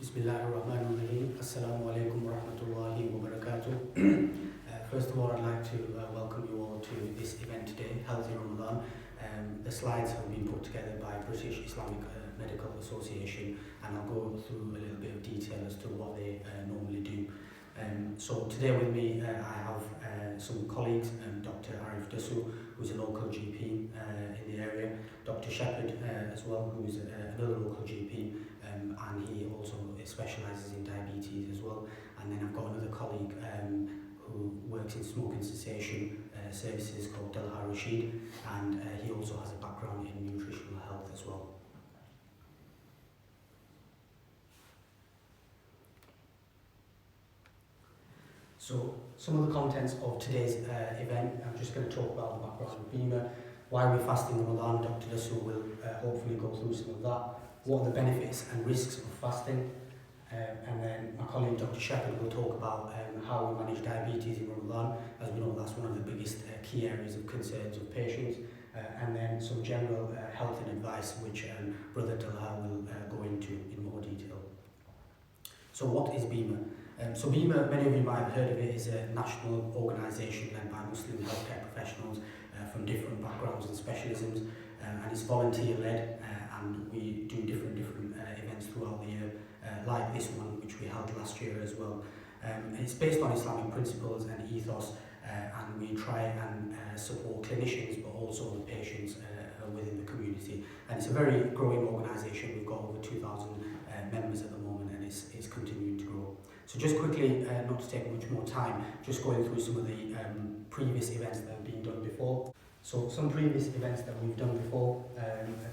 Bismillahirrahmanirrahim. Assalamu alaikum wa rahmatullahi wa barakatuh. First of all, I'd like to welcome you all to this event today, Healthy Ramadan. The slides have been put together by British Islamic Medical Association, and I'll go through a little bit of detail as to what they normally do. So today with me I have some colleagues, Dr. Arif Dasu, who's a local GP in the area, Dr. Shepherd as well, who's another local GP, and he also specialises in diabetes as well. And then I've got another colleague who works in smoking cessation services called Talha, Rashid, and he also has a background in nutritional health as well. So some of the contents of today's event, I'm just going to talk about the background of Bima, why we're fasting Ramadan. Dr. Dasu will hopefully go through some of that, what are the benefits and risks of fasting, and then my colleague Dr. Shepherd will talk about how we manage diabetes in Ramadan. As we know, that's one of the biggest key areas of concerns of patients, and then some general health and advice which Brother Talha will go into in more detail. So what is Bima? So Bima, many of you might have heard of it, is a national organisation led by Muslim healthcare professionals from different backgrounds and specialisms, and it's volunteer led, and we do different events throughout the year, like this one which we held last year as well. It's based on Islamic principles and ethos, and we try and support clinicians but also the patients within the community, and it's a very growing organisation. We've got over 2,000 members at the moment, and it's continuing to grow. So just quickly, not to take much more time, just going through some of the previous events that have been done before. So some previous events that we've done before,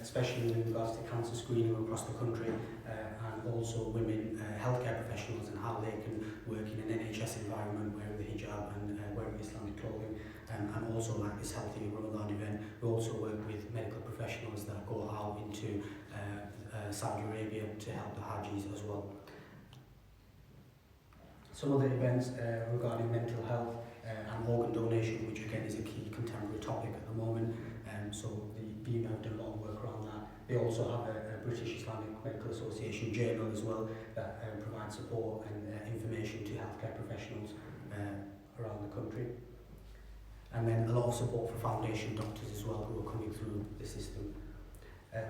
especially in regards to cancer screening across the country, and also women healthcare professionals and how they can work in an NHS environment wearing the hijab and wearing Islamic clothing, and also like this Healthy Ramadan event. We also work with medical professionals that go out into Saudi Arabia to help the Hajis as well. Some of the events regarding mental health and organ donation, which again is a key contemporary topic at the moment. So the BIMA have done a lot of work around that. They also have a British Islamic Medical Association journal as well that provides support and information to healthcare professionals around the country. And then a lot of support for foundation doctors as well who are coming through the system.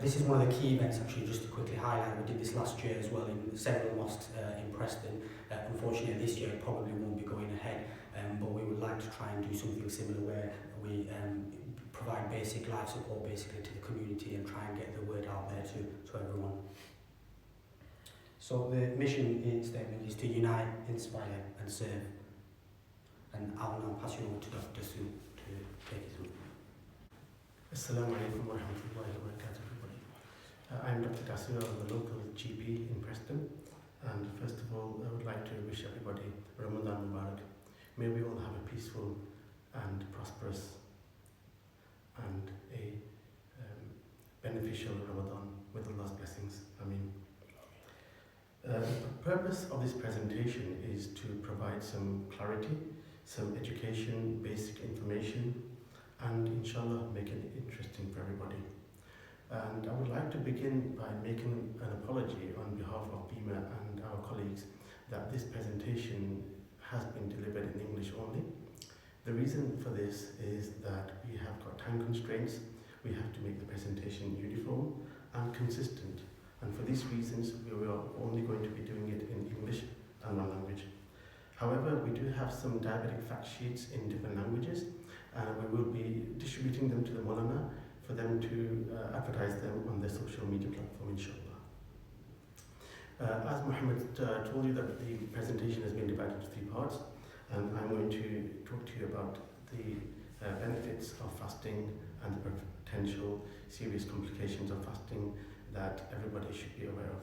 This is one of the key events, actually, just to quickly highlight. We did this last year as well in several mosques in Preston. Unfortunately, this year it probably won't be going ahead, but we would like to try and do something similar where we provide basic life support basically to the community and try and get the word out there to everyone. So the mission statement is to unite, inspire and serve. And I'll now pass you over to Dr. Dasu to take you through. Assalamu alaikum wa rahmatullahi wa barakatuh, everybody. I'm Dr. Dasu, I'm the local GP in Preston, and first of all I would like to wish everybody Ramadan Mubarak. May we all have a peaceful and prosperous and a beneficial Ramadan with Allah's blessings. Ameen. The purpose of this presentation is to provide some clarity, some education, basic information, and inshallah make it interesting for everybody. And I would like to begin by making an apology on behalf of BIMA and our colleagues that this presentation has been delivered in English only. The reason for this is that we have got time constraints. We have to make the presentation uniform and consistent, and for these reasons we are only going to be doing it in English and one language. However, we do have some diabetic fact sheets in different languages, and we will be distributing them to the Maulana for them to advertise them on their social media platform, inshallah. As Muhammad told you, that the presentation has been divided into 3 parts, and I'm going to talk to you about the benefits of fasting and the potential serious complications of fasting that everybody should be aware of.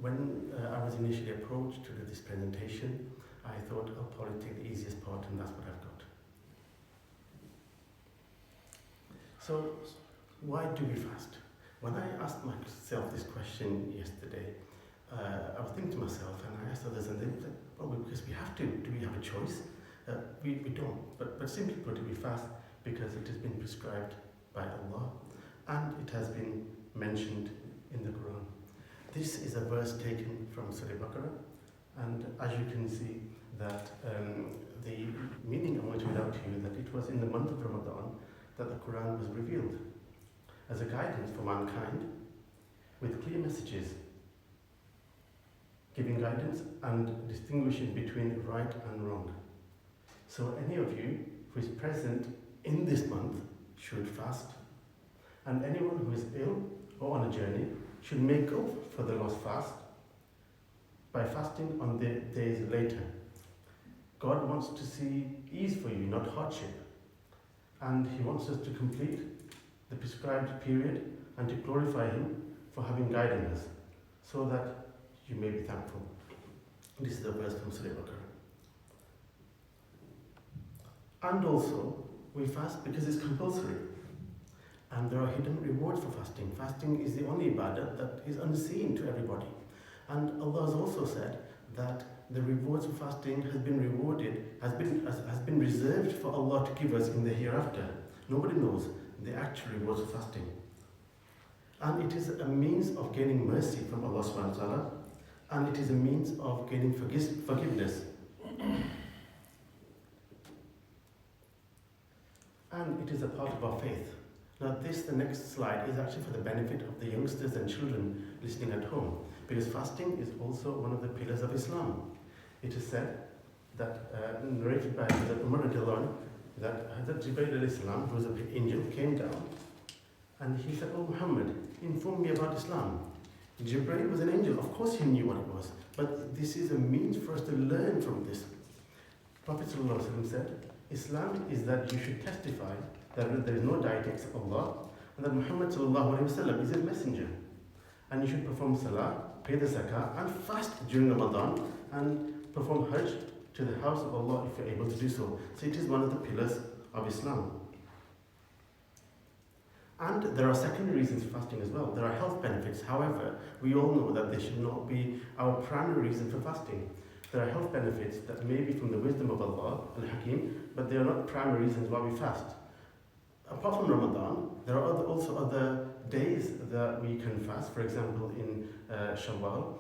When I was initially approached to do this presentation, I thought I'll probably take the easiest part, and that's what I've got. So, why do we fast? When I asked myself this question yesterday, I was thinking to myself, and I asked others, and they said, well, because we have to. Do we have a choice? We don't. But simply put, we fast because it has been prescribed by Allah, and it has been mentioned in the Quran. This is a verse taken from Surah Baqarah, and as you can see that the meaning I'm going to read out to you, that it was in the month of Ramadan that the Quran was revealed as a guidance for mankind with clear messages, giving guidance and distinguishing between right and wrong. So any of you who is present in this month should fast, and anyone who is ill or on a journey should make up for the lost fast by fasting on the days later. God wants to see ease for you, not hardship, and He wants us to complete the prescribed period and to glorify Him for having guided us, so that you may be thankful. This is a verse from Surah Baqarah. And also, we fast because it's compulsory. And there are hidden rewards for fasting. Fasting is the only ibadah that is unseen to everybody. And Allah has also said that the rewards for fasting has been reserved for Allah to give us in the hereafter. Nobody knows the actual rewards of fasting. And it is a means of gaining mercy from Allah subhanahu wa ta'ala, and it is a means of gaining forgiveness. And it is a part of our faith. Now the next slide, is actually for the benefit of the youngsters and children listening at home, because fasting is also one of the pillars of Islam. It is said that, narrated by Hazrat Umar that Hazrat Jibreel alayhi salam, who was an angel, came down and he said, "Oh Muhammad, inform me about Islam." Jibreel was an angel, of course he knew what it was, but this is a means for us to learn from this. Prophet ﷺ said, Islam is that you should testify that there is no deity except Allah, and that Muhammad ﷺ is his messenger. And you should perform salah, pay the zakah, and fast during Ramadan, and perform hajj to the house of Allah if you're able to do so. So it is one of the pillars of Islam. And there are secondary reasons for fasting as well. There are health benefits. However, we all know that they should not be our primary reason for fasting. There are health benefits that may be from the wisdom of Allah, Al-Hakim, but they are not primary reasons why we fast. Apart from Ramadan, there are also other days that we can fast. For example, in Shawwal,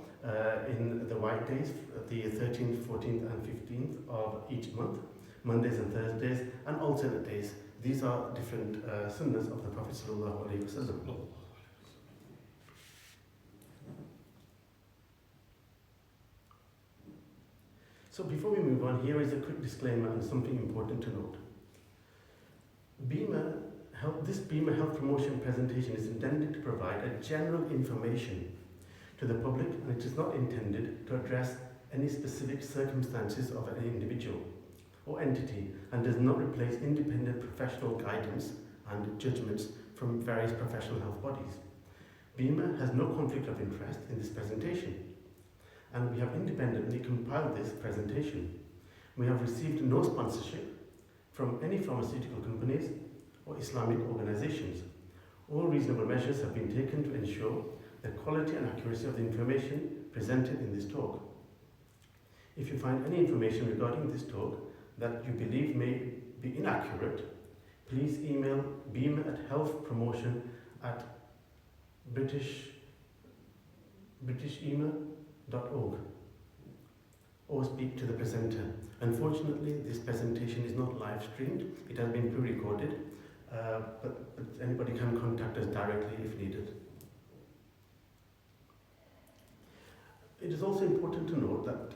in the white days, the 13th, 14th and 15th of each month, Mondays and Thursdays, and alternate days. These are different sunnahs of the Prophet ﷺ. So before we move on, here is a quick disclaimer and something important to note. This Bima Health Promotion presentation is intended to provide a general information to the public, and it is not intended to address any specific circumstances of an individual or entity, and does not replace independent professional guidance and judgments from various professional health bodies. Bima has no conflict of interest in this presentation, and we have independently compiled this presentation. We have received no sponsorship from any pharmaceutical companies or Islamic organizations. All reasonable measures have been taken to ensure the quality and accuracy of the information presented in this talk. If you find any information regarding this talk that you believe may be inaccurate, please email beam@healthpromotion@britishema.org or speak to the presenter. Unfortunately, this presentation is not live streamed. It has been pre-recorded, but anybody can contact us directly if needed. It is also important to note that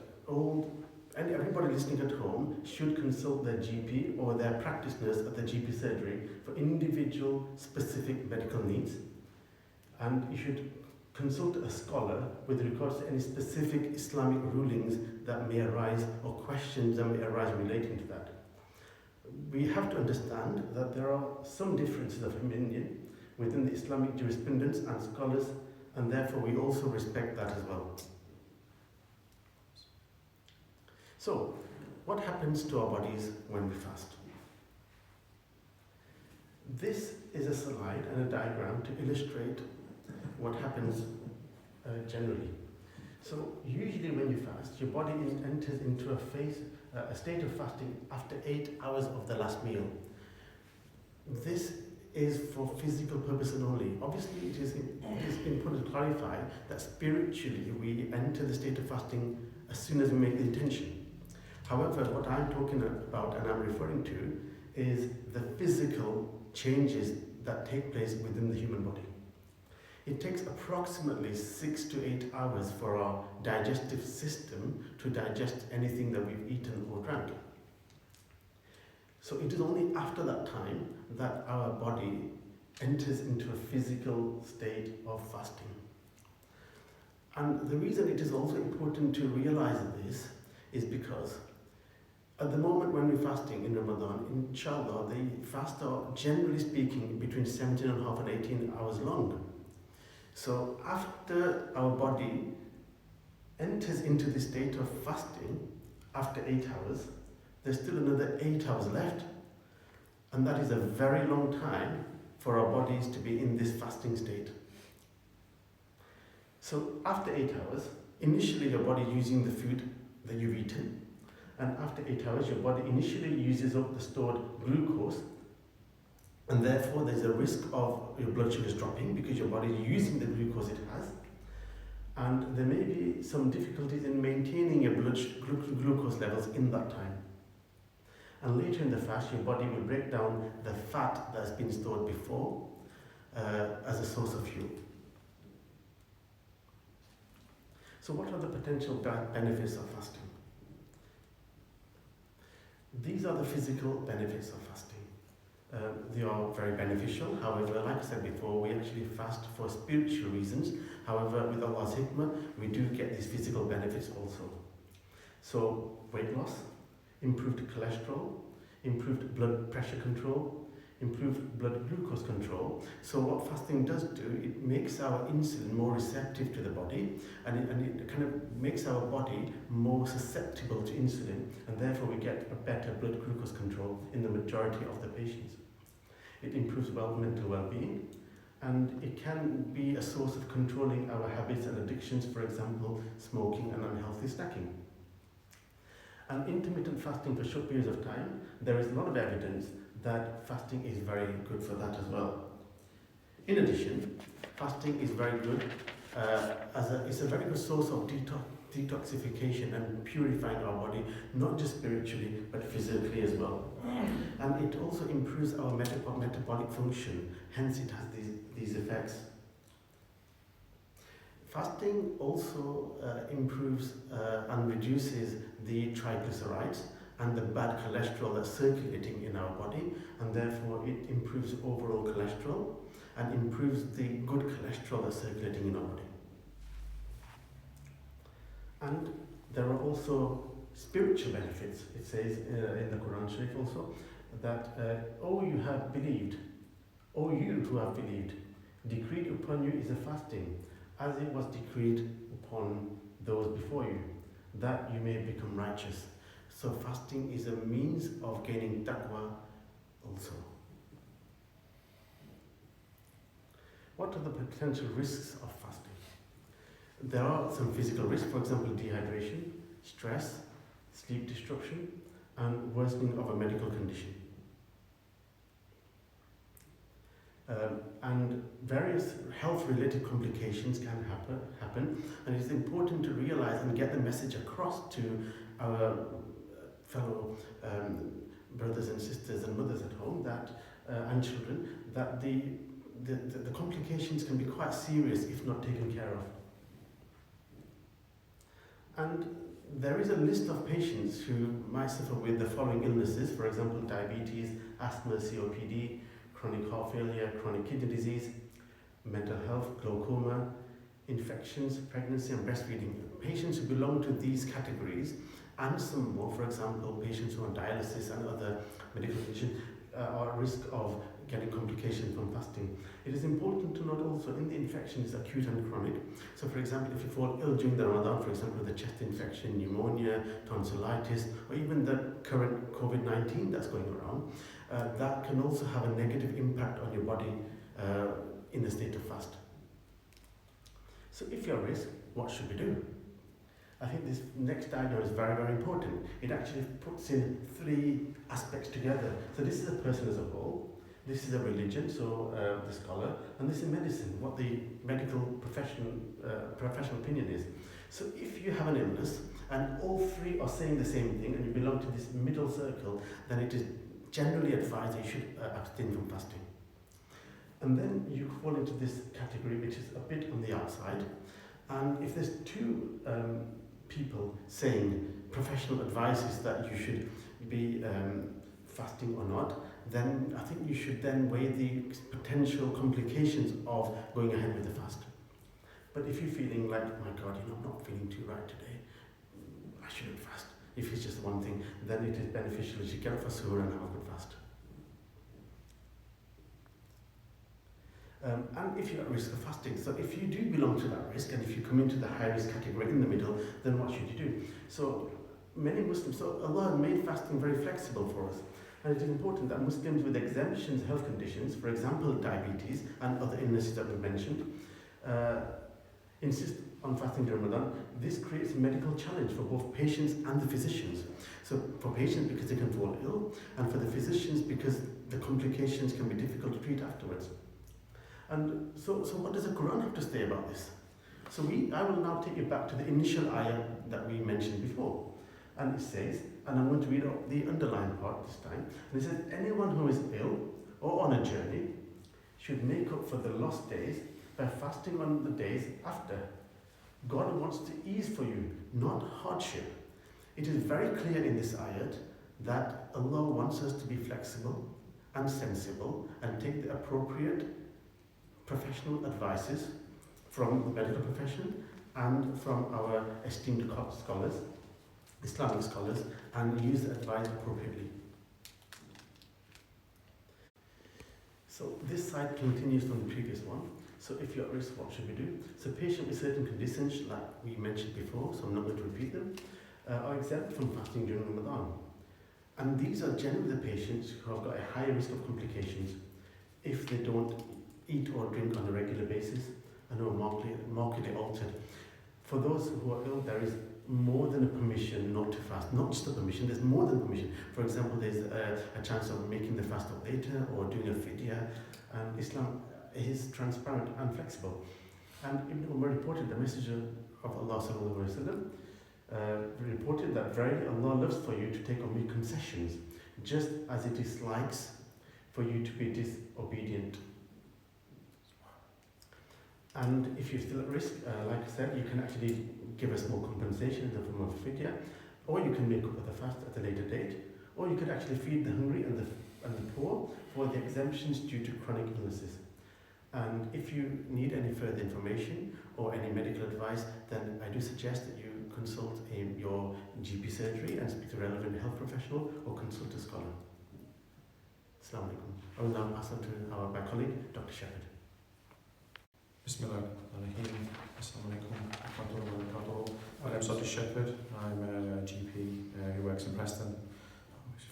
everybody listening at home should consult their GP or their practice nurse at the GP surgery for individual specific medical needs, and you should consult a scholar with regards to any specific Islamic rulings that may arise or questions that may arise relating to that. We have to understand that there are some differences of opinion within the Islamic jurisprudence and scholars, and therefore we also respect that as well. So, what happens to our bodies when we fast? This is a slide and a diagram to illustrate what happens generally. So, usually when you fast, your body enters into a state of fasting after 8 hours of the last meal. This is for physical purposes only. Obviously, it is important to clarify that spiritually we enter the state of fasting as soon as we make the intention. However, what I'm talking about and I'm referring to is the physical changes that take place within the human body. It takes approximately 6 to 8 hours for our digestive system to digest anything that we've eaten or drank. So it is only after that time that our body enters into a physical state of fasting. And the reason it is also important to realize this is because at the moment when we're fasting in Ramadan, inshallah, the fasts are generally speaking between 17.5 and 18 hours long. So after our body enters into the state of fasting, after 8 hours, there's still another 8 hours left. And that is a very long time for our bodies to be in this fasting state. So after 8 hours, initially your body using the food that you've eaten, and after 8 hours your body initially uses up the stored glucose, and therefore there's a risk of your blood sugars dropping because your body is using the glucose it has, and there may be some difficulties in maintaining your blood glucose levels in that time. And later in the fast, your body will break down the fat that's been stored before as a source of fuel. So what are the potential benefits of fasting? These are the physical benefits of fasting. They are very beneficial. However, like I said before, we actually fast for spiritual reasons. However, with Allah's hikmah, we do get these physical benefits also. So, weight loss, improved cholesterol, improved blood pressure control, improved blood glucose control. So what fasting does do, it makes our insulin more receptive to the body, and it kind of makes our body more susceptible to insulin, and therefore we get a better blood glucose control in the majority of the patients. It improves mental well-being, and it can be a source of controlling our habits and addictions, for example, smoking and unhealthy snacking. And intermittent fasting for short periods of time, there is a lot of evidence that fasting is very good for that as well. In addition, fasting is very good it's a very good source of detoxification and purifying our body, not just spiritually but physically as well. And it also improves our metabolic function, hence it has these effects. Fasting also improves and reduces the triglycerides and the bad cholesterol that's circulating in our body, and therefore it improves overall cholesterol and improves the good cholesterol that's circulating in our body. And there are also spiritual benefits. It says in the Quran Sharif also that, O you have believed, O you who have believed, decreed upon you is a fasting, as it was decreed upon those before you, that you may become righteous. So fasting is a means of gaining taqwa also. What are the potential risks of fasting? There are some physical risks, for example, dehydration, stress, sleep disruption, and worsening of a medical condition. And various health-related complications can happen, and it is important to realize and get the message across to our fellow brothers and sisters and mothers at home that and children that the complications can be quite serious if not taken care of. And there is a list of patients who might suffer with the following illnesses, for example, diabetes, asthma, COPD, chronic heart failure, chronic kidney disease, mental health, glaucoma, infections, pregnancy and breastfeeding. Patients who belong to these categories and some more, for example, patients who are on dialysis and other medical conditions are at risk of getting complications from fasting. It is important to note also in the infection is acute and chronic. So for example, if you fall ill during the Ramadan, for example, with a chest infection, pneumonia, tonsillitis, or even the current COVID-19 that's going around, that can also have a negative impact on your body in a state of fast. So if you're at risk, what should we do? I think this next diagram is very, very important. It actually puts in 3 aspects together. So this is a person as a whole, This is a religion, so the scholar, and this is medicine, what the medical professional opinion is. So if you have an illness and all three are saying the same thing and you belong to this middle circle, then it is generally advised that you should abstain from fasting. And then you fall into this category which is a bit on the outside. And if there's two people saying professional advice is that you should be fasting or not, then I think you should then weigh the potential complications of going ahead with the fast. But if you're feeling like, my God, I'm not feeling too right today, I shouldn't fast. If it's just one thing, then it is beneficial that you get up for suhoor and have a good fast. And if you're at risk of fasting, so if you do belong to that risk, and if you come into the high risk category in the middle, then what should you do? So many Muslims, so Allah made fasting very flexible for us. And it is important that Muslims with exemptions, health conditions, for example diabetes and other illnesses that we mentioned, insist on fasting during Ramadan. This creates a medical challenge for both patients and the physicians. So for patients because they can fall ill, and for the physicians because the complications can be difficult to treat afterwards. And so what does the Quran have to say about this? So I will now take you back to the initial ayah that we mentioned before. And it says, and I'm going to read out the underlined part this time, and it says, anyone who is ill or on a journey should make up for the lost days by fasting on the days after. God wants to ease for you, not hardship. It is very clear in this ayat that Allah wants us to be flexible and sensible and take the appropriate professional advices from the medical profession and from our esteemed scholars, Islamic scholars, and use the advice appropriately. So this side continues from the previous one. So if you're at risk, what should we do? So patients with certain conditions, like we mentioned before, so I'm not going to repeat them, are exempt from fasting during Ramadan. And these are generally the patients who have got a higher risk of complications if they don't eat or drink on a regular basis and are markedly altered. For those who are ill, there is more than a permission not to fast. Not just a permission, there's more than permission. For example, there's a chance of making the fast up later or doing a fidya. And Islam is transparent and flexible. And Ibn Umar reported, the Messenger of Allah sallallahu alaihi wasallam, reported that verily Allah loves for you to take on me concessions, just as it dislikes for you to be disobedient. And if you're still at risk, like I said, you can actually give a small compensation in the form of fidya, or you can make up with the fast at a later date, or you could actually feed the hungry and the poor for the exemptions due to chronic illnesses. And if you need any further information or any medical advice, then I do suggest that you consult your GP surgery and speak to a relevant health professional or consult a scholar. Assalamu alaikum. I will now pass on to my colleague, Dr. Shepherd. Bismillahirrahmanirrahim. Assalamu alaikum. My name's Dr. Shepherd. I'm a GP who works in Preston.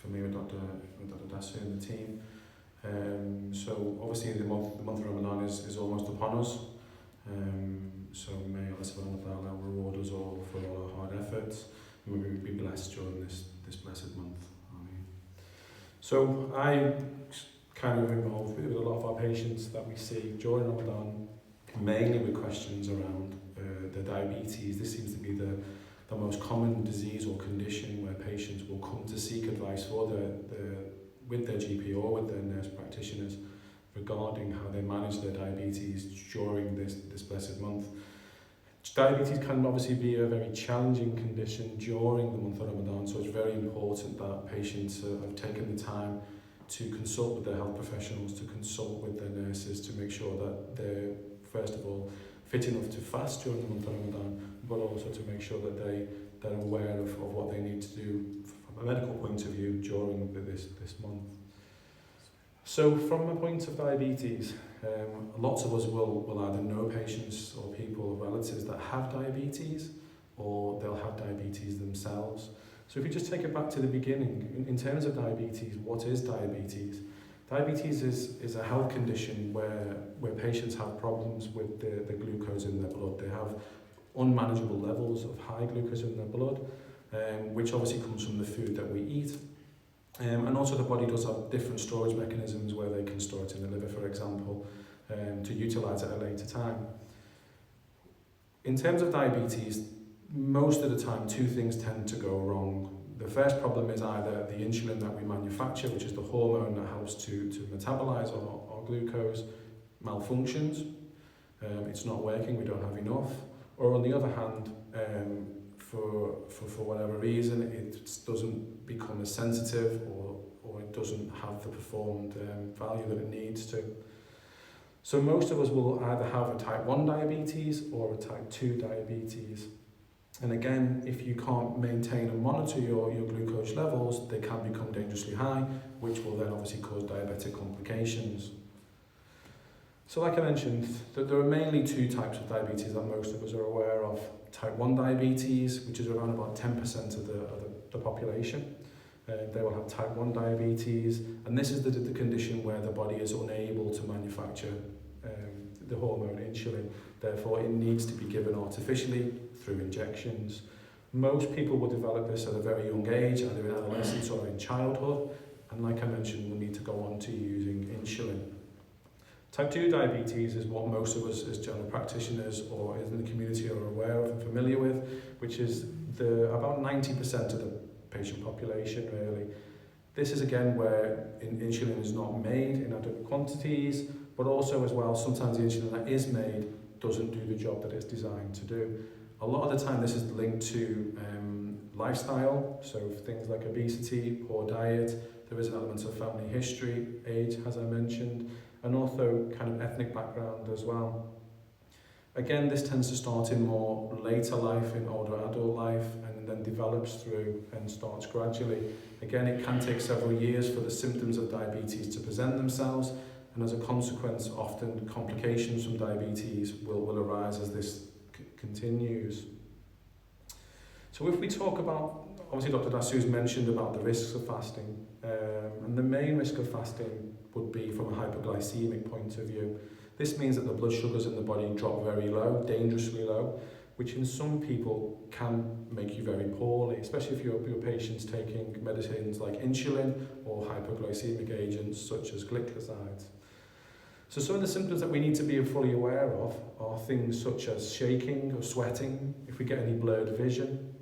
For me, with Dr. Dasu and the team. So obviously the month of Ramadan is almost upon us. So may Allah subhanahu wa ta'ala reward us all for all our hard efforts. And may we be blessed during this blessed month. Amen. So I kind of involved with a lot of our patients that we see during Ramadan, mainly with questions around the diabetes. This seems to be the most common disease or condition where patients will come to seek advice for with their GP or with their nurse practitioners regarding how they manage their diabetes during this blessed month. Diabetes can obviously be a very challenging condition during the month of Ramadan, so it's very important that patients have taken the time to consult with their health professionals, to consult with their nurses, to make sure that they're, first of all, fit enough to fast during the month of Ramadan, but also to make sure that they're aware of what they need to do from a medical point of view during this month. So from a point of diabetes, lots of us will either know patients or people or relatives that have diabetes, or they'll have diabetes themselves. So if you just take it back to the beginning, in terms of diabetes, what is diabetes? Diabetes is a health condition where patients have problems with the glucose in their blood. They have unmanageable levels of high glucose in their blood, which obviously comes from the food that we eat. And also the body does have different storage mechanisms where they can store it in the liver, for example, to utilise it at a later time. In terms of diabetes, most of the time two things tend to go wrong. The first problem is either the insulin that we manufacture, which is the hormone that helps to metabolise our glucose, malfunctions. It's not working, we don't have enough. Or on the other hand, for whatever reason, it doesn't become as sensitive or it doesn't have the performed value that it needs to. So most of us will either have a type 1 diabetes or a type 2 diabetes. And again, if you can't maintain and monitor your glucose levels, they can become dangerously high, which will then obviously cause diabetic complications. So like I mentioned, there are mainly two types of diabetes that most of us are aware of. Type 1 diabetes, which is around about 10% of the population. They will have type 1 diabetes, and this is the condition where the body is unable to manufacture the hormone insulin. Therefore, it needs to be given artificially through injections. Most people will develop this at a very young age, either in adolescence or in childhood, and like I mentioned, will need to go on to using insulin. Type 2 diabetes is what most of us as general practitioners or in the community are aware of and familiar with, which is about 90% of the patient population really. This is again where insulin is not made in adequate quantities, but also as well, sometimes the insulin that is made doesn't do the job that it's designed to do. A lot of the time this is linked to lifestyle, so things like obesity, poor diet, there is an element of family history, age as I mentioned, and also kind of ethnic background as well. Again, this tends to start in more later life, in older adult life, and then develops through and starts gradually. Again, it can take several years for the symptoms of diabetes to present themselves, and as a consequence, often complications from diabetes will arise as this continues. So if we talk about, obviously Dr. Dasu's mentioned about the risks of fasting, and the main risk of fasting would be from a hypoglycemic point of view. This means that the blood sugars in the body drop very low, dangerously low, which in some people can make you very poorly, especially if your patient's taking medicines like insulin or hypoglycemic agents such as glycosides. So some of the symptoms that we need to be fully aware of are things such as shaking or sweating, if we get any blurred vision,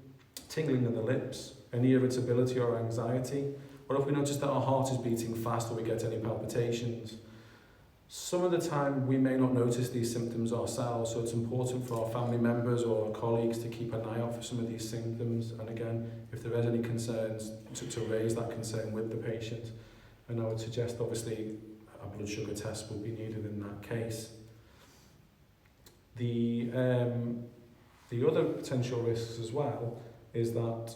tingling of the lips, any irritability or anxiety, or if we notice that our heart is beating fast or we get any palpitations. Some of the time we may not notice these symptoms ourselves, so it's important for our family members or our colleagues to keep an eye out for some of these symptoms, and again, if there is any concerns, to raise that concern with the patient. And I would suggest obviously a blood sugar test will be needed in that case. The other potential risks as well is that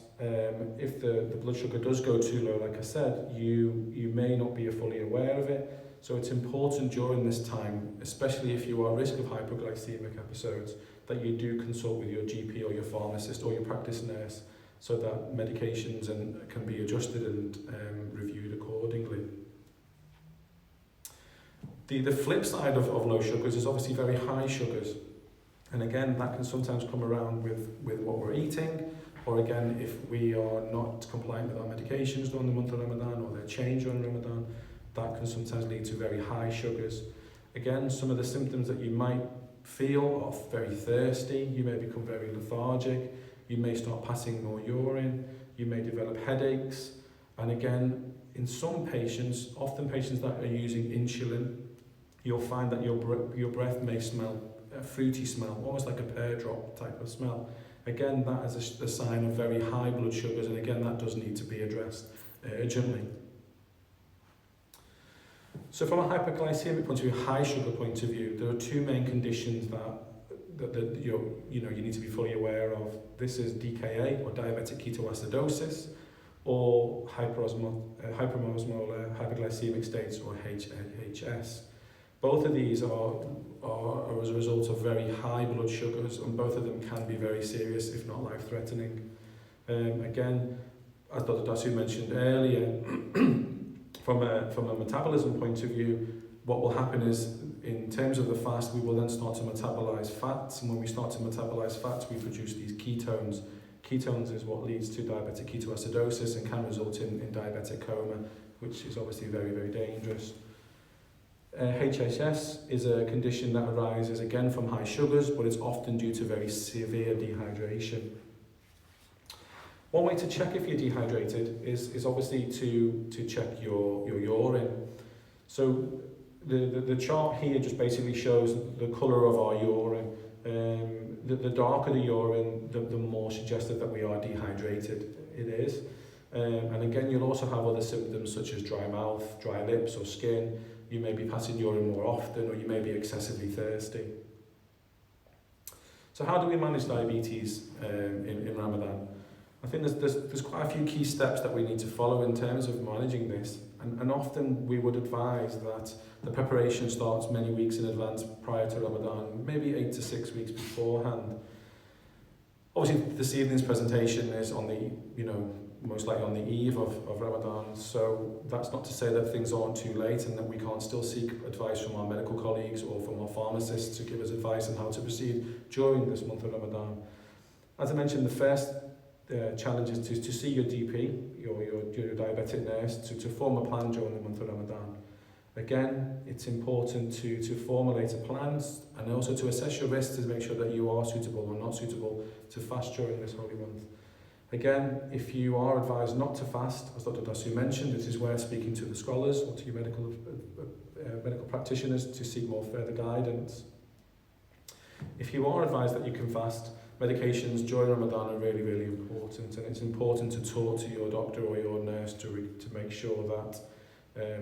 if the blood sugar does go too low, like I said, you may not be fully aware of it. So it's important during this time, especially if you are at risk of hypoglycemic episodes, that you do consult with your GP or your pharmacist or your practice nurse so that medications can be adjusted and reviewed accordingly. The flip side of low sugars is obviously very high sugars. And again, that can sometimes come around with what we're eating, or again, if we are not compliant with our medications during the month of Ramadan or they're changed during Ramadan, that can sometimes lead to very high sugars. Again, some of the symptoms that you might feel are very thirsty, you may become very lethargic, you may start passing more urine, you may develop headaches, and again, in some patients, often patients that are using insulin, you'll find that your breath may smell a fruity smell, almost like a pear drop type of smell. Again, that is a sign of very high blood sugars, and again, that does need to be addressed urgently. So from a hyperglycemic point of view, high sugar point of view, there are two main conditions that you need to be fully aware of. This is DKA, or diabetic ketoacidosis, or hyperosmolar hyperglycemic states, or HHS. Both of these are as a result of very high blood sugars, and both of them can be very serious, if not life-threatening. Again, as Dr. Dasu mentioned earlier, from a metabolism point of view, what will happen is, in terms of the fast, we will then start to metabolize fats, and when we start to metabolize fats, we produce these ketones. Ketones is what leads to diabetic ketoacidosis and can result in diabetic coma, which is obviously very, very dangerous. HHS is a condition that arises again from high sugars, but it's often due to very severe dehydration. One way to check if you're dehydrated is obviously to check your urine. So the chart here just basically shows the colour of our urine. The darker the urine, the more suggestive that we are dehydrated it is. And again, you'll also have other symptoms such as dry mouth, dry lips or skin. You may be passing urine more often, or you may be excessively thirsty. So how do we manage diabetes in Ramadan? I think there's quite a few key steps that we need to follow in terms of managing this. And often we would advise that the preparation starts many weeks in advance prior to Ramadan, maybe 8 to 6 weeks beforehand. Obviously, this evening's presentation is on the, most likely on the eve of Ramadan, so that's not to say that things aren't too late and that we can't still seek advice from our medical colleagues or from our pharmacists to give us advice on how to proceed during this month of Ramadan. As I mentioned, the first challenge is to see your DP, your diabetic nurse, to form a plan during the month of Ramadan. Again, it's important to formulate a plan and also to assess your risks to make sure that you are suitable or not suitable to fast during this holy month. Again, if you are advised not to fast, as Dr. Dasu mentioned, it is worth speaking to the scholars or to your medical practitioners to seek more further guidance. If you are advised that you can fast, medications during Ramadan are really, really important, and it's important to talk to your doctor or your nurse to make sure that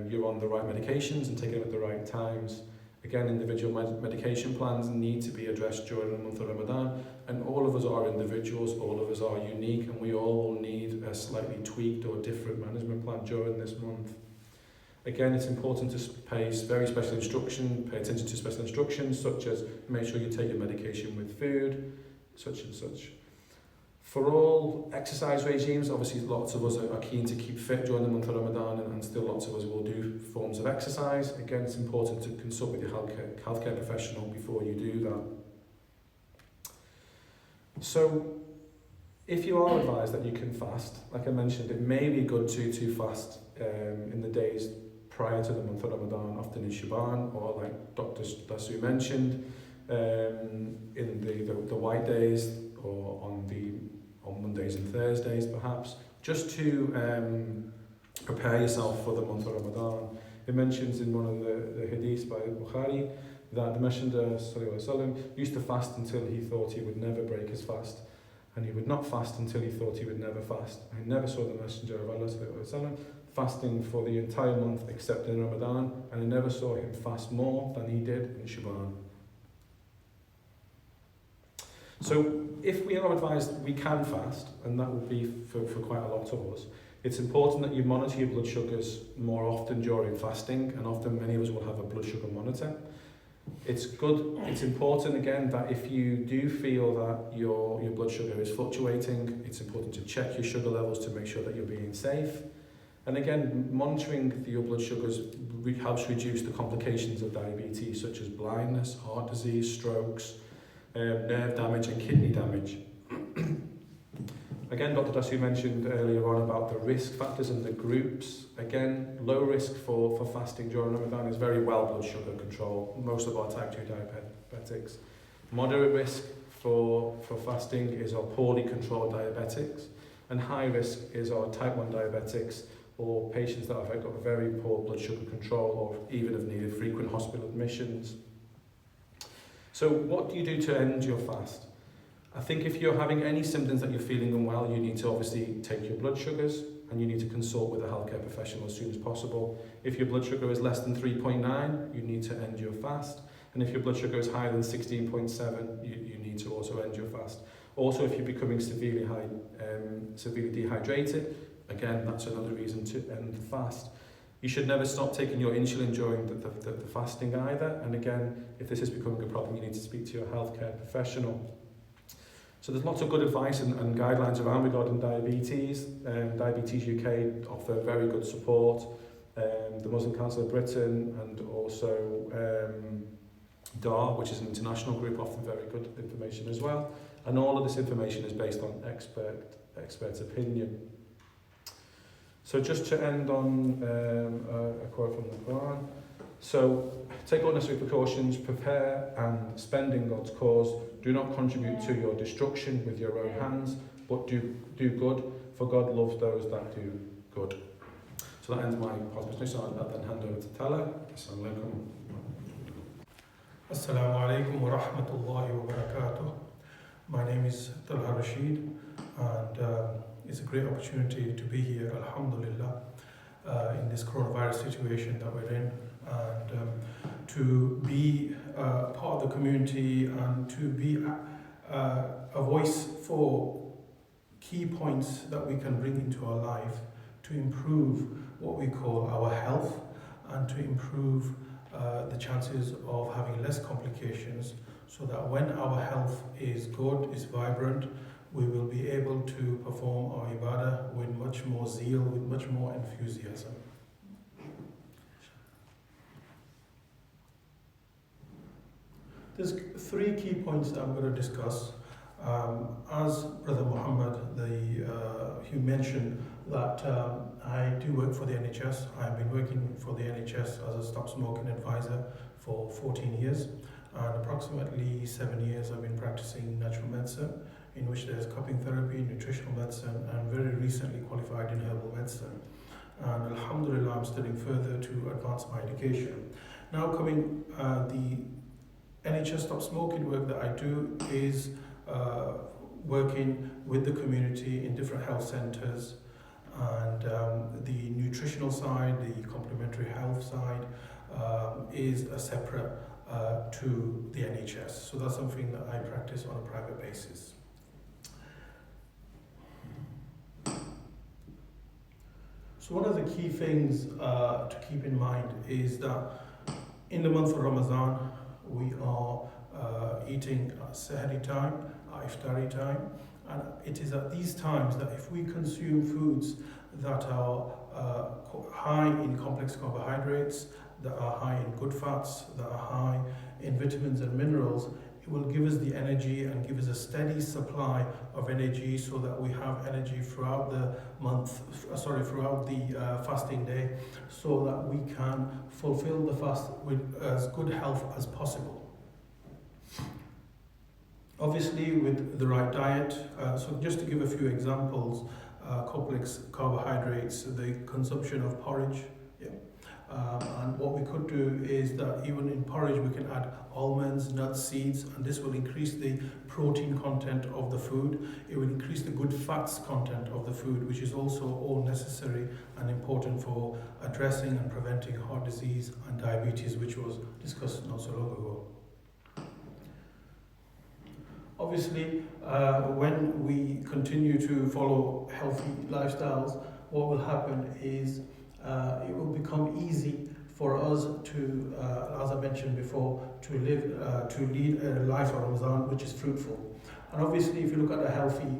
you're on the right medications and taking them at the right times. Again, individual medication plans need to be addressed during the month of Ramadan, and all of us are individuals, all of us are unique, and we all will need a slightly tweaked or different management plan during this month. Again, it's important to pay attention to special instructions, such as make sure you take your medication with food, such and such. For all exercise regimes, obviously lots of us are keen to keep fit during the month of Ramadan, and still lots of us will do forms of exercise. Again, it's important to consult with your healthcare professional before you do that. So, if you are advised that you can fast, like I mentioned, it may be good to fast in the days prior to the month of Ramadan, often in Shaban, or like Dr. Dasu mentioned, in the white days, or on Mondays and Thursdays perhaps, just to prepare yourself for the month of Ramadan. It mentions in one of the hadiths by Bukhari that the Messenger ﷺ used to fast until he thought he would never break his fast, and he would not fast until he thought he would never fast. I never saw the Messenger of Allah ﷺ fasting for the entire month except in Ramadan, and I never saw him fast more than he did in Shaban. So if we are advised we can fast, and that would be for quite a lot of us, it's important that you monitor your blood sugars more often during fasting, and often many of us will have a blood sugar monitor. It's important again that if you do feel that your blood sugar is fluctuating, it's important to check your sugar levels to make sure that you're being safe. And again, monitoring your blood sugars helps reduce the complications of diabetes, such as blindness, heart disease, strokes, nerve damage and kidney damage. Again, Dr. Dasu mentioned earlier on about the risk factors and the groups. Again, low risk for fasting during Ramadan is very well blood sugar control, most of our type 2 diabetics. Moderate risk for fasting is our poorly controlled diabetics, and high risk is our type 1 diabetics, or patients that have got very poor blood sugar control or even have needed frequent hospital admissions. So what do you do to end your fast? I think if you're having any symptoms that you're feeling unwell, you need to obviously take your blood sugars, and you need to consult with a healthcare professional as soon as possible. If your blood sugar is less than 3.9, you need to end your fast. And if your blood sugar is higher than 16.7, you need to also end your fast. Also, if you're becoming severely dehydrated, again, that's another reason to end the fast. You should never stop taking your insulin during the fasting either. And again, if this is becoming a problem, you need to speak to your healthcare professional. So there's lots of good advice and guidelines around regarding diabetes. Diabetes UK offer very good support. The Muslim Council of Britain and also DAR, which is an international group, offer very good information as well. and all of this information is based on expert opinion. So just to end on a quote from the Quran. So, take all necessary precautions, prepare and spend in God's cause. Do not contribute to your destruction with your own hands, but do good, for God loves those that do good. So that ends my presentation. So I'll then hand over to Talha. Assalamu alaikum. Assalamu alaikum wa rahmatullahi wa barakatuh. My name is Talha Rashid, and it's a great opportunity to be here, alhamdulillah, in this coronavirus situation that we're in, and to be part of the community and to be a voice for key points that we can bring into our life to improve what we call our health and to improve the chances of having less complications, so that when our health is good, is vibrant, we will be able to perform our ibadah with much more zeal, with much more enthusiasm. There's 3 key points that I'm going to discuss. As Brother Muhammad, he mentioned that I do work for the NHS. I've been working for the NHS as a stop smoking advisor for 14 years, and approximately 7 years I've been practicing natural medicine, in which there's cupping therapy, nutritional medicine, and very recently qualified in herbal medicine. And alhamdulillah, I'm studying further to advance my education. Now coming, the NHS stop smoking work that I do is working with the community in different health centres, and the nutritional side, the complementary health side is a separate to the NHS. So that's something that I practice on a private basis. So one of the key things to keep in mind is that in the month of Ramadan, we are eating at Sahari time, Iftari time, and it is at these times that if we consume foods that are high in complex carbohydrates, that are high in good fats, that are high in vitamins and minerals, it will give us the energy and give us a steady supply of energy, so that we have energy throughout the month, throughout the fasting day, so that we can fulfill the fast with as good health as possible. Obviously, with the right diet, so just to give a few examples, complex carbohydrates, the consumption of porridge, and what we could do is that even in porridge we can add almonds, nuts, seeds, and this will increase the protein content of the food. It will increase the good fats content of the food, which is also all necessary and important for addressing and preventing heart disease and diabetes, which was discussed not so long ago. Obviously, when we continue to follow healthy lifestyles, what will happen is it will become easy for us to, as I mentioned before, to lead a life of Ramadan which is fruitful. And obviously, if you look at a healthy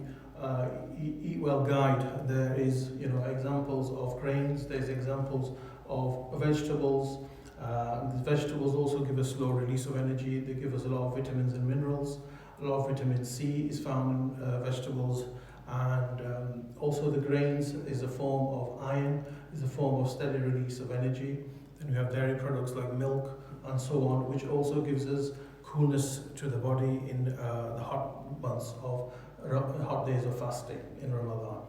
Eat Well guide, there is examples of grains, there's examples of vegetables. The vegetables also give us slow release of energy. They give us a lot of vitamins and minerals. A lot of vitamin C is found in vegetables, and also the grains is a form of iron, is a form of steady release of energy. Then we have dairy products like milk and so on, which also gives us coolness to the body in the hot months of hot days of fasting in Ramadan.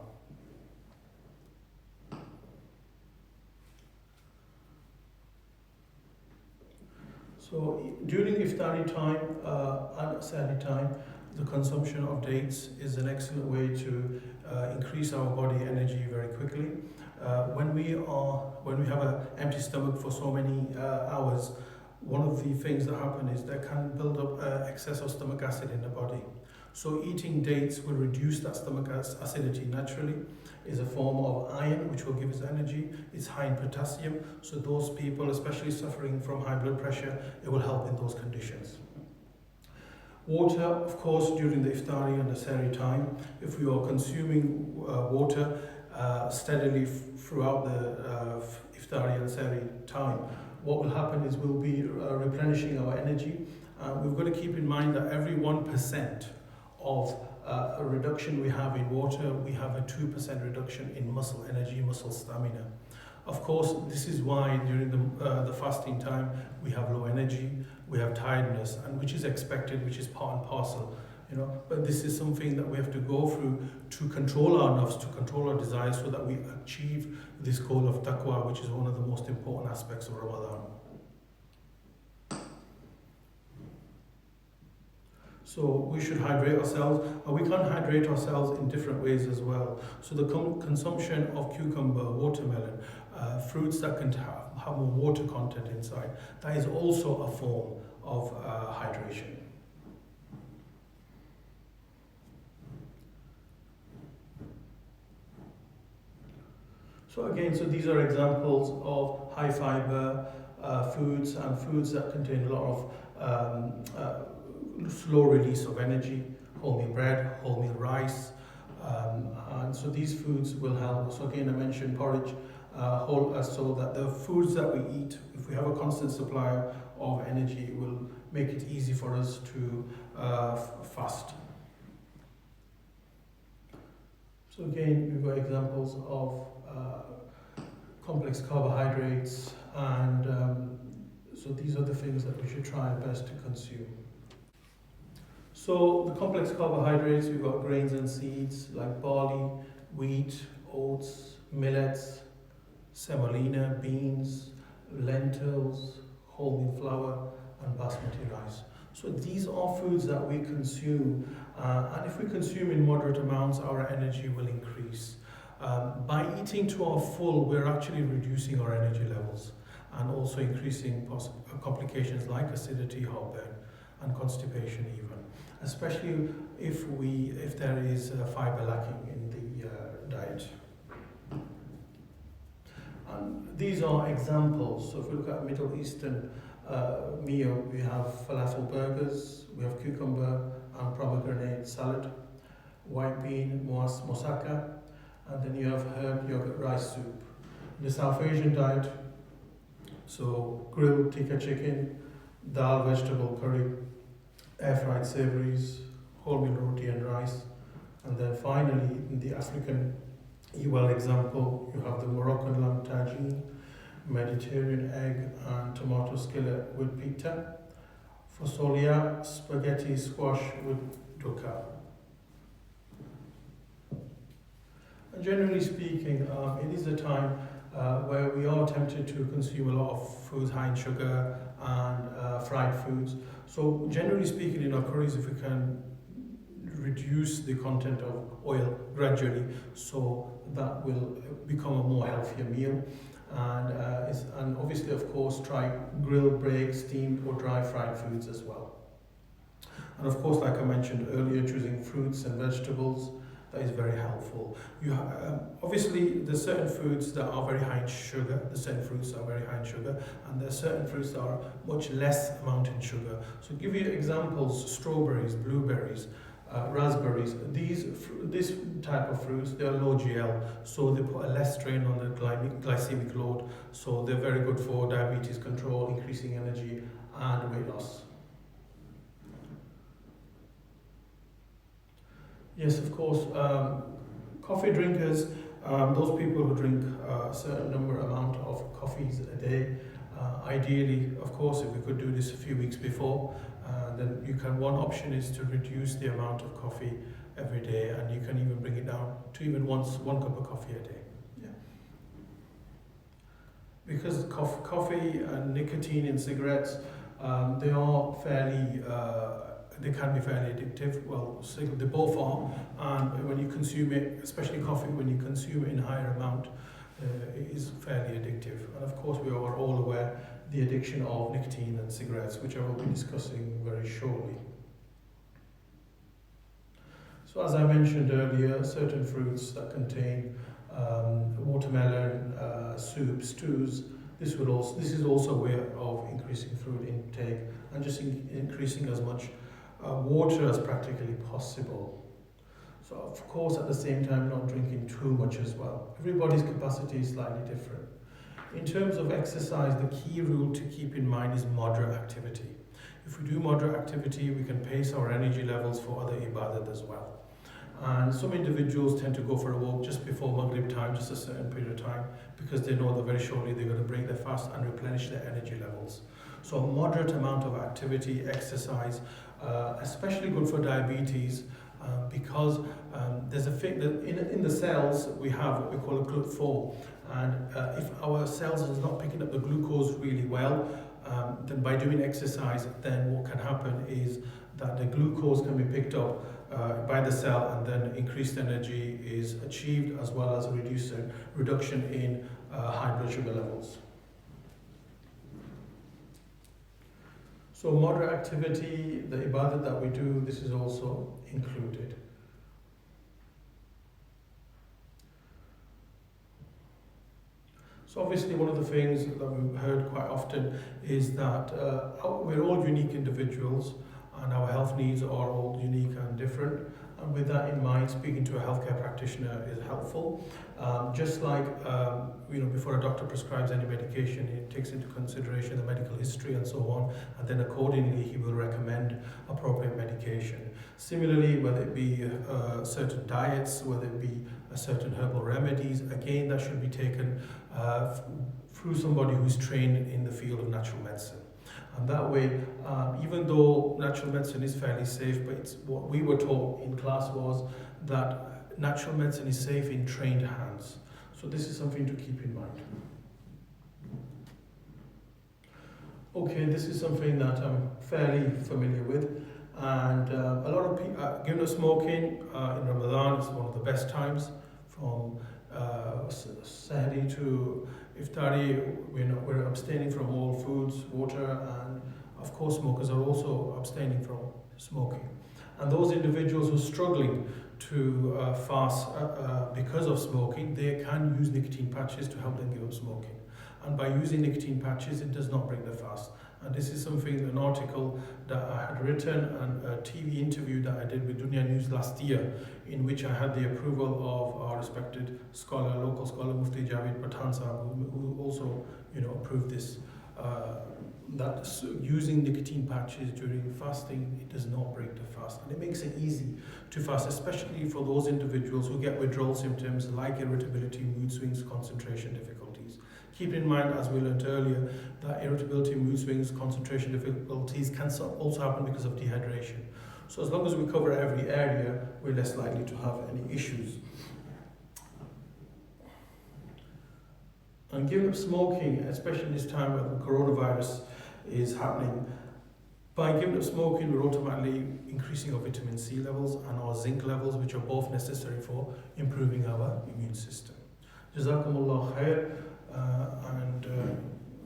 So during Iftari time and Sahari time, the consumption of dates is an excellent way to increase our body energy very quickly. When we have an empty stomach for so many hours, one of the things that happen is there can build up excess of stomach acid in the body. So eating dates will reduce that stomach acidity naturally. Is a form of iron which will give us energy. It's high in potassium, so those people, especially suffering from high blood pressure, it will help in those conditions. Water, of course, during the Iftari and the Sahari time, if we are consuming water steadily throughout the Iftari and Sahari time, what will happen is we'll be replenishing our energy. We've got to keep in mind that every 1% of a reduction we have in water, we have a 2% reduction in muscle energy, muscle stamina. Of course, this is why during the fasting time we have low energy, we have tiredness, and which is expected, which is part and parcel, you know. But this is something that we have to go through to control our nafs, to control our desires, so that we achieve this goal of taqwa, which is one of the most important aspects of Ramadan. So we should hydrate ourselves, and we can hydrate ourselves in different ways as well. So the consumption of cucumber, watermelon, fruits that can have more water content inside, that is also a form of hydration. So again, so these are examples of high fiber foods and foods that contain a lot of slow release of energy, wholemeal bread, wholemeal rice, and so these foods will help. So again, I mentioned porridge, so that the foods that we eat, if we have a constant supply of energy, it will make it easy for us to fast. So again, we've got examples of complex carbohydrates, and so these are the things that we should try our best to consume. So the complex carbohydrates, we've got grains and seeds like barley, wheat, oats, millets, semolina, beans, lentils, wholemeal flour, and basmati rice. So these are foods that we consume, and if we consume in moderate amounts, our energy will increase. By eating to our full, we're actually reducing our energy levels and also increasing complications like acidity, heartburn, and constipation even. Especially if there is fiber lacking in the diet. And these are examples. So if we look at Middle Eastern meal, we have falafel burgers, we have cucumber and pomegranate salad, white bean moussaka, and then you have herb yogurt rice soup. In the South Asian diet, so grilled tikka chicken, dal vegetable curry, air-fried savouries, wholemeal roti and rice, and then finally in the African UL example, you have the Moroccan lamb tagine, Mediterranean egg and tomato skillet with pita, fasolia, spaghetti squash with dukkha. And generally speaking, it is a time where we are tempted to consume a lot of foods high in sugar and fried foods. So generally speaking, in our curries, if we can reduce the content of oil gradually, so that will become a more healthier meal. And obviously, of course, try grilled, baked, steamed or dry fried foods as well. And of course, like I mentioned earlier, choosing fruits and vegetables, that is very helpful. Obviously, there's certain foods that are very high in sugar, the certain fruits are very high in sugar, and there are certain fruits that are much less amount in sugar. So to give you examples, strawberries, blueberries, raspberries, this type of fruits, they are low GL, so they put a less strain on the glycemic load, so they're very good for diabetes control, increasing energy, and weight loss. Yes, of course, coffee drinkers, those people who drink a certain amount of coffees a day, ideally, of course, if we could do this a few weeks before, then one option is to reduce the amount of coffee every day, and you can even bring it down to even one cup of coffee a day. Yeah. Because coffee and nicotine in cigarettes, they can be fairly addictive. Well, they both are, and when you consume it, especially coffee, when you consume it in a higher amount, it is fairly addictive. And of course, we are all aware the addiction of nicotine and cigarettes, which I will be discussing very shortly. So as I mentioned earlier, certain fruits that contain watermelon, soup, stews, this is also a way of increasing fluid intake and just increasing as much water as practically possible. So of course, at the same time, not drinking too much as well. Everybody's capacity is slightly different. In terms of exercise, the key rule to keep in mind is moderate activity. If we do moderate activity, we can pace our energy levels for other ibadat as well. And some individuals tend to go for a walk just before Maghrib time, just a certain period of time, because they know that very shortly they're going to break their fast and replenish their energy levels. So a moderate amount of activity, exercise, especially good for diabetes, because there's a fact that in the cells we have what we call a GLUT4, and if our cells is not picking up the glucose really well, then by doing exercise, then what can happen is that the glucose can be picked up by the cell, and then increased energy is achieved, as well as a reduction in high blood sugar levels. So moderate activity, the ibadat that we do, this is also included. So obviously one of the things that we've heard quite often is that we're all unique individuals, and our health needs are all unique and different. And with that in mind, speaking to a healthcare practitioner is helpful. Just like before a doctor prescribes any medication, he takes into consideration the medical history and so on, and then accordingly he will recommend appropriate medication. Similarly, whether it be certain diets, whether it be certain herbal remedies, again that should be taken through somebody who's trained in the field of natural medicine. And that way, even though natural medicine is fairly safe, but what we were taught in class was that natural medicine is safe in trained hands. So this is something to keep in mind. Okay, this is something that I'm fairly familiar with. And a lot of people, given up smoking in Ramadan is one of the best times. From Sahri to Iftari, we're abstaining from all foods, water, and of course smokers are also abstaining from smoking. And those individuals who are struggling to fast because of smoking, they can use nicotine patches to help them give up smoking. And by using nicotine patches, it does not break the fast. And this is something, an article that I had written and a TV interview that I did with Dunya News last year, in which I had the approval of our respected scholar, local scholar, Mufti Javed Pathan Sahab, who also, approved this, that using nicotine patches during fasting, it does not break the fast. And it makes it easy to fast, especially for those individuals who get withdrawal symptoms like irritability, mood swings, concentration difficulties. Keep in mind, as we learned earlier, that irritability, mood swings, concentration difficulties can also happen because of dehydration. So as long as we cover every area, we're less likely to have any issues. And giving up smoking, especially in this time where the coronavirus is happening, by giving up smoking, we're automatically increasing our vitamin C levels and our zinc levels, which are both necessary for improving our immune system. Jazakumullah khair. And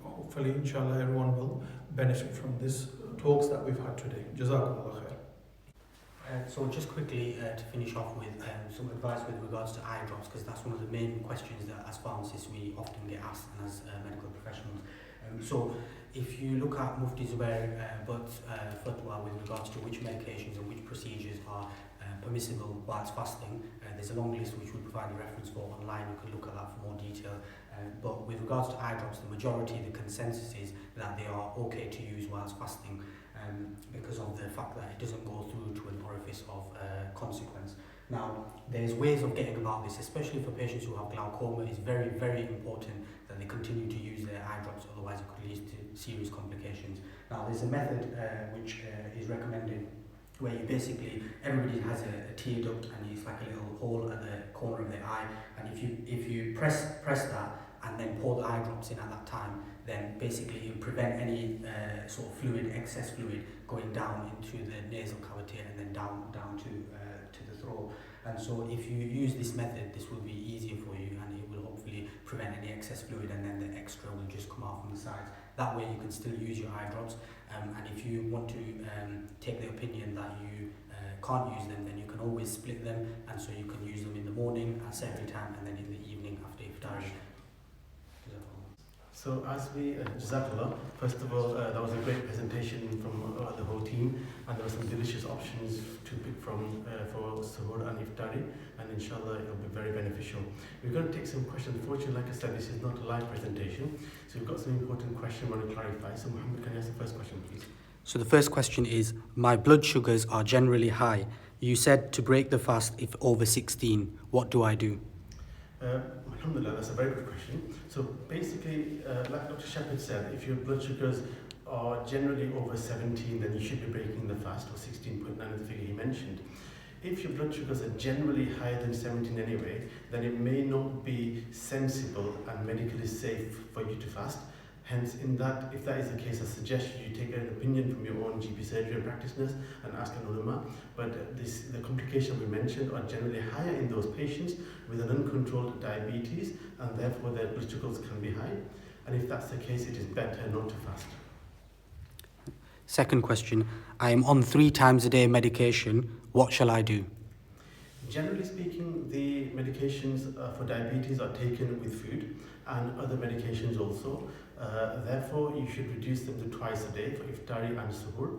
hopefully, inshallah, everyone will benefit from this talks that we've had today. Jazakumullah khair. So just quickly to finish off with some advice with regards to eye drops, because that's one of the main questions that as pharmacists we often get asked and as medical professionals. So if you look at Mufti Zubair fatwa with regards to which medications and which procedures are permissible whilst fasting, there's a long list which we'll provide a reference for online. You can look at that for more detail. But with regards to eye drops, the majority, the consensus is that they are okay to use whilst fasting because of the fact that it doesn't go through to an orifice of consequence. Now, there's ways of getting about this, especially for patients who have glaucoma. It's very, very important that they continue to use their eye drops, otherwise it could lead to serious complications. Now, there's a method which is recommended where you basically, everybody has a tear duct and it's like a little hole at the corner of their eye, and if you press that and then pour the eye drops in at that time, then basically you prevent any sort of fluid, excess fluid going down into the nasal cavity and then down to the throat. And so if you use this method, this will be easier for you and it will hopefully prevent any excess fluid, and then the extra will just come out from the sides. That way you can still use your eye drops, and if you want to take the opinion that you can't use them, then you can always split them, and so you can use them in the morning at Sahri time and then in the evening after iftar. So as we, Jazakallah, first of all, that was a great presentation from the whole team, and there were some delicious options to pick from for suhoor and iftari, and inshallah it will be very beneficial. We're going to take some questions. Unfortunately, like I said, this is not a live presentation, so we've got some important questions we want to clarify. So Muhammad, can you ask the first question, please? So the first question is, my blood sugars are generally high. You said to break the fast if over 16. What do I do? Alhamdulillah, that's a very good question. So basically, like Dr. Shepherd said, if your blood sugars are generally over 17, then you should be breaking the fast, or 16.9 is the figure he mentioned. If your blood sugars are generally higher than 17 anyway, then it may not be sensible and medically safe for you to fast. Hence, if that is the case, I suggest you take an opinion from your own GP surgery and practice nurse and ask an ulama. But the complications we mentioned are generally higher in those patients with an uncontrolled diabetes, and therefore their blood sugars can be high. And if that's the case, it is better not to fast. Second question, I am on 3 times a day medication. What shall I do? Generally speaking, the medications for diabetes are taken with food and other medications also. Therefore, you should reduce them to twice a day for iftari and suhoor.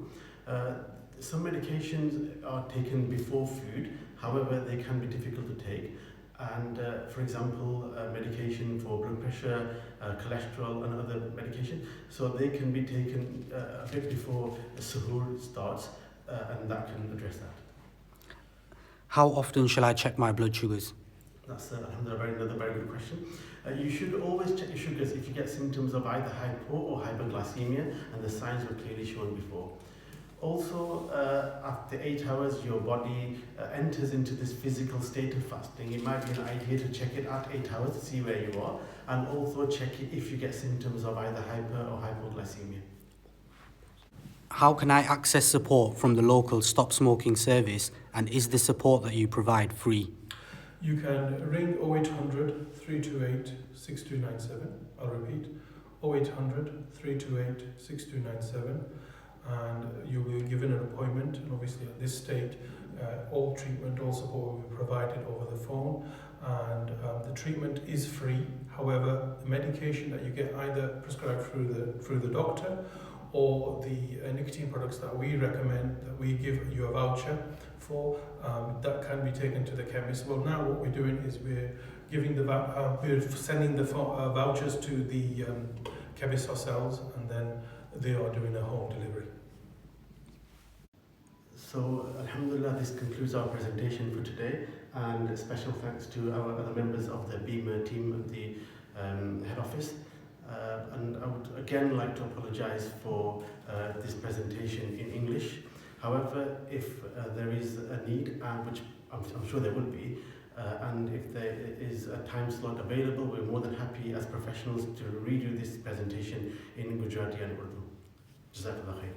Some medications are taken before food, however, they can be difficult to take. And for example, medication for blood pressure, cholesterol and other medication, so they can be taken a bit before suhoor starts, and that can address that. How often shall I check my blood sugars? That's another very good question. You should always check your sugars if you get symptoms of either hypo or hyperglycemia, and the signs were clearly shown before. Also, after 8 hours, your body enters into this physical state of fasting. It might be an idea to check it at 8 hours to see where you are, and also check it if you get symptoms of either hyper or hypoglycemia. How can I access support from the local Stop Smoking service, and is the support that you provide free? You can ring 0800 328 6297. I'll repeat, 0800 328 6297. And you will be given an appointment. And obviously at this stage, all treatment, all support will be provided over the phone. And the treatment is free. However, the medication that you get either prescribed through the doctor, or the nicotine products that we recommend, that we give you a voucher for, that can be taken to the chemist. Well, now what we're doing is we're sending the vouchers to the chemist ourselves, and then they are doing a home delivery. So, alhamdulillah, this concludes our presentation for today, and a special thanks to our other members of the BEMA team at the head office. And I would again like to apologise for this presentation in English. However, if there is a need, which I'm sure there will be, and if there is a time slot available, we're more than happy as professionals to redo this presentation in Gujarati and Urdu. Jazakallah khair.